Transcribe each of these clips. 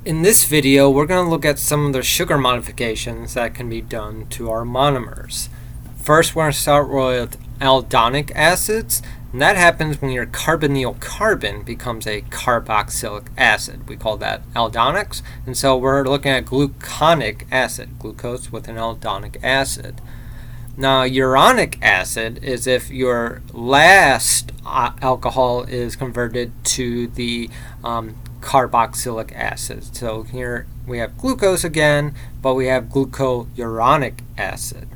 In this video, we're going to look at some of the sugar modifications that can be done to our monomers. First, we're going to start with aldonic acids, and that happens when your carbonyl carbon becomes a carboxylic acid. We call that aldonics, and so we're looking at gluconic acid, glucose with an aldonic acid. Now, uronic acid is if your last alcohol is converted to the carboxylic acid. So here we have glucose again, but we have glucouronic acid.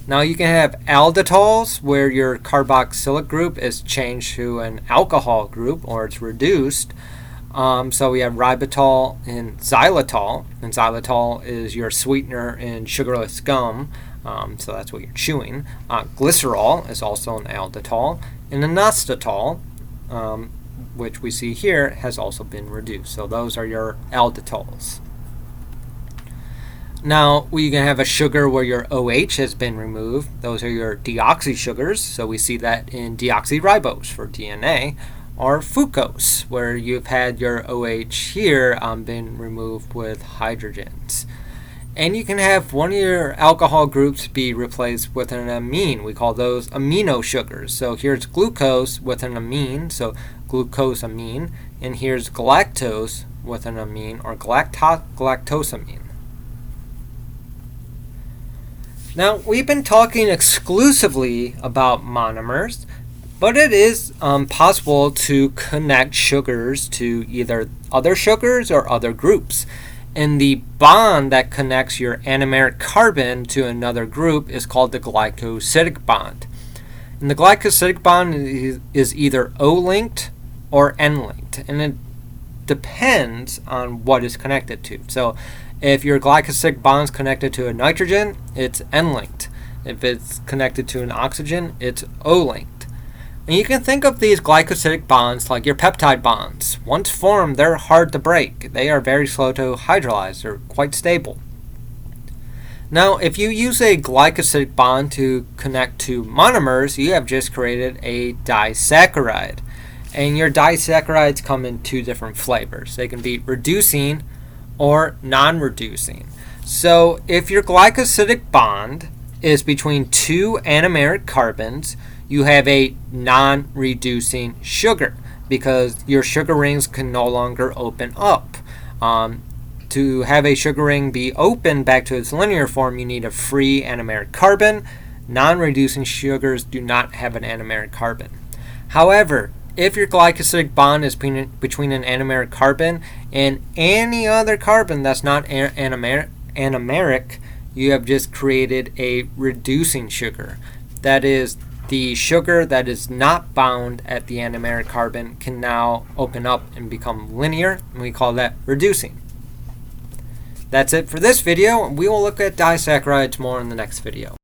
Now you can have alditols where your carboxylic group is changed to an alcohol group or it's reduced. So we have ribitol and xylitol is your sweetener in sugarless gum. So that's what you're chewing. Glycerol is also an alditol, and inositol, which we see here, has also been reduced. So those are your alditols. Now we can have a sugar where your OH has been removed. Those are your deoxy sugars. So we see that in deoxyribose for DNA, or fucose, where you've had your OH here been removed with hydrogens. And you can have one of your alcohol groups be replaced with an amine. We call those amino sugars. So here's glucose with an amine, so glucosamine, and here's galactose with an amine, or galactosamine. Now, we've been talking exclusively about monomers, but it is possible to connect sugars to either other sugars or other groups. And the bond that connects your anomeric carbon to another group is called the glycosidic bond. And the glycosidic bond is either O-linked or N-linked, and it depends on what it's connected to. So if your glycosidic bond is connected to a nitrogen, it's N-linked. If it's connected to an oxygen, it's O-linked. And you can think of these glycosidic bonds like your peptide bonds. Once formed, they're hard to break. They are very slow to hydrolyze. They're quite stable. Now, if you use a glycosidic bond to connect to monomers, you have just created a disaccharide. And your disaccharides come in two different flavors. They can be reducing or non-reducing. So if your glycosidic bond is between two anomeric carbons, you have a non-reducing sugar because your sugar rings can no longer open up. To have a sugar ring be open back to its linear form, you need a free anomeric carbon. Non-reducing sugars do not have an anomeric carbon. However, if your glycosidic bond is between an anomeric carbon and any other carbon that's not anomeric, you have just created a reducing sugar. That is, the sugar that is not bound at the anomeric carbon can now open up and become linear, and we call that reducing. That's it for this video. We will look at disaccharides more in the next video.